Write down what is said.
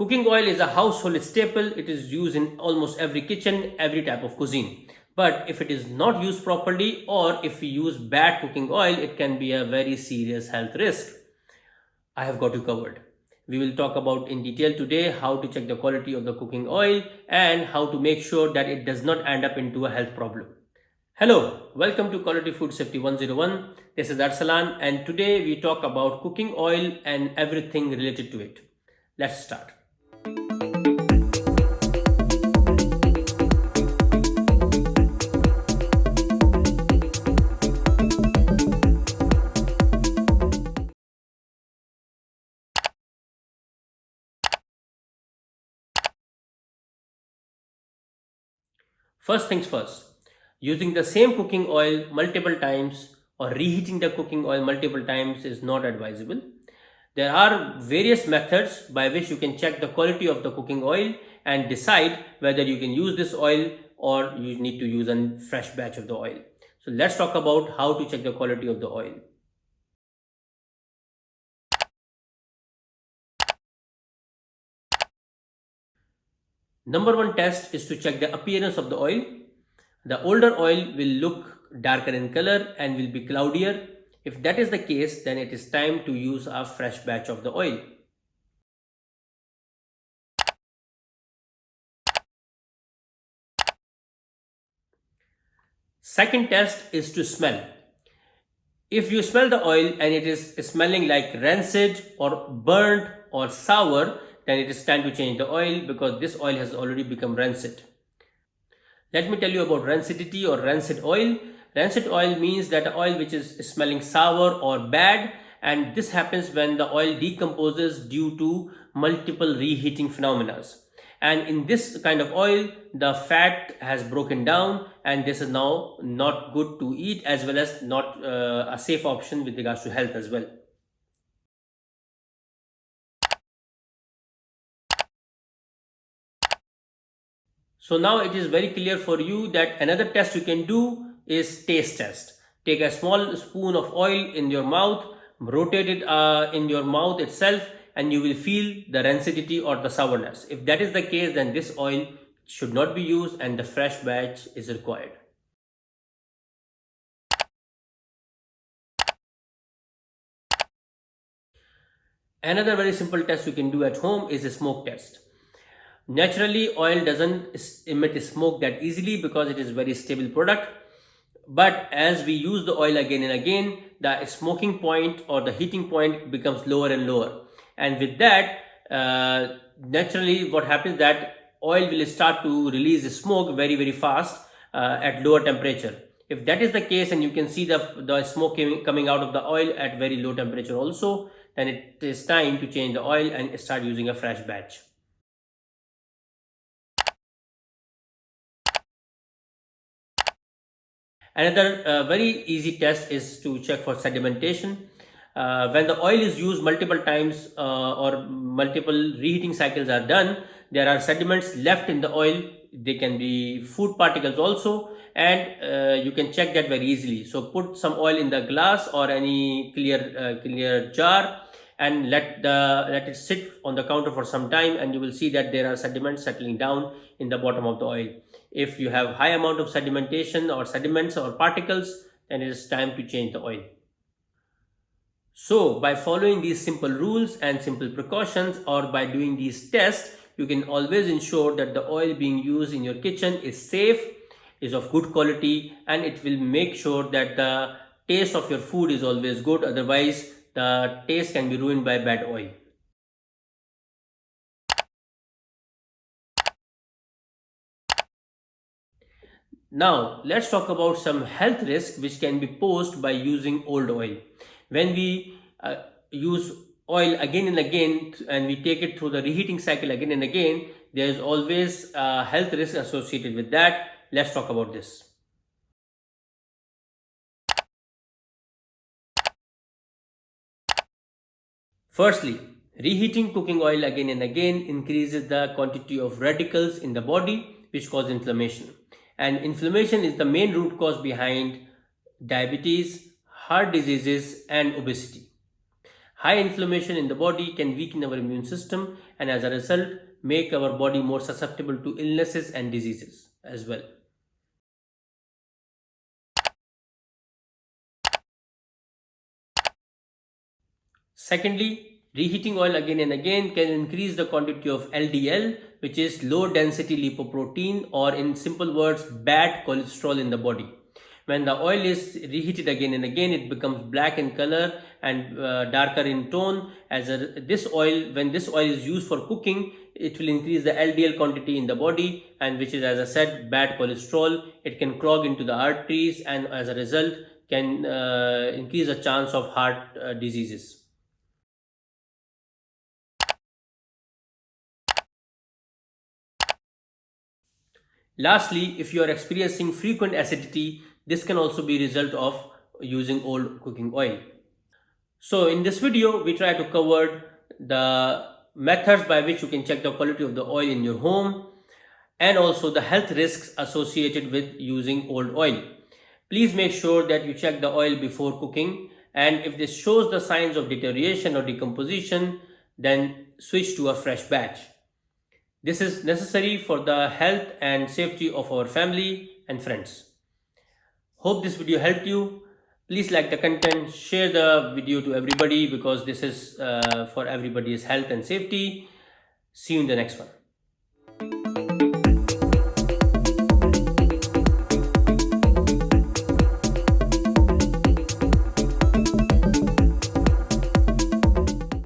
Cooking oil is a household staple. It is used in almost every kitchen, every type of cuisine. But if it is not used properly or if we use bad cooking oil, it can be a very serious health risk. I have got you covered. We will talk about in detail today how to check the quality of the cooking oil and how to make sure that it does not end up into a health problem. Hello, welcome to Quality Food Safety 101. This is Arsalan and today we talk about cooking oil and everything related to it. Let's start. First things first, using the same cooking oil multiple times or reheating the cooking oil multiple times is not advisable. There are various methods by which you can check the quality of the cooking oil and decide whether you can use this oil or you need to use a fresh batch of the oil. So let's talk about how to check the quality of the oil. Number one test is to check the appearance of the oil. The older oil will look darker in color and will be cloudier. If that is the case, then it is time to use a fresh batch of the oil. Second test is to smell. If you smell the oil and it is smelling like rancid or burnt or sour, then it is time to change the oil because this oil has already become rancid. Let me tell you about rancidity or rancid oil. Rancid oil means that the oil which is smelling sour or bad, and this happens when the oil decomposes due to multiple reheating phenomena. And in this kind of oil, the fat has broken down and this is now not good to eat as well as not a safe option with regards to health as well. So now it is very clear for you that another test you can do is taste test. Take a small spoon of oil in your mouth, rotate it in your mouth itself, and you will feel the rancidity or the sourness. If that is the case, then this oil should not be used and the fresh batch is required. Another very simple test you can do at home is a smoke test. Naturally, oil doesn't emit smoke that easily because it is a very stable product. But as we use the oil again and again, the smoking point or the heating point becomes lower and lower. And with that, naturally what happens that oil will start to release smoke very fast at lower temperature. If that is the case and you can see the smoke coming out of the oil at very low temperature also, then it is time to change the oil and start using a fresh batch. Another very easy test is to check for sedimentation. When the oil is used multiple times or multiple reheating cycles are done, there are sediments left in the oil. They can be food particles also, and you can check that very easily. So put some oil in the glass or any clear jar and let it sit on the counter for some time, and you will see that there are sediments settling down in the bottom of the oil. If you have high amount of sedimentation or sediments or particles, then it is time to change the oil. So by following these simple rules and simple precautions or by doing these tests, you can always ensure that the oil being used in your kitchen is safe, is of good quality, and it will make sure that the taste of your food is always good. Otherwise, the taste can be ruined by bad oil. Now, let's talk about some health risks which can be posed by using old oil. When we use oil again and again and we take it through the reheating cycle again and again, there is always a health risk associated with that. Let's talk about this. Firstly, reheating cooking oil again and again increases the quantity of radicals in the body which cause inflammation. And inflammation is the main root cause behind diabetes, heart diseases, and obesity. High inflammation in the body can weaken our immune system and as a result make our body more susceptible to illnesses and diseases as well. Secondly, reheating oil again and again can increase the quantity of LDL, which is low density lipoprotein, or in simple words, bad cholesterol in the body. When the oil is reheated again and again, it becomes black in color and darker in tone. When this oil is used for cooking, it will increase the LDL quantity in the body, and which is, as I said, bad cholesterol. It can clog into the arteries, and as a result, can increase the chance of heart diseases. Lastly, if you are experiencing frequent acidity, this can also be a result of using old cooking oil. So in this video, we try to cover the methods by which you can check the quality of the oil in your home and also the health risks associated with using old oil. Please make sure that you check the oil before cooking, and if this shows the signs of deterioration or decomposition, then switch to a fresh batch. This is necessary for the health and safety of our family and friends. Hope this video helped you. Please like the content, share the video to everybody because this is for everybody's health and safety. See you in the next one.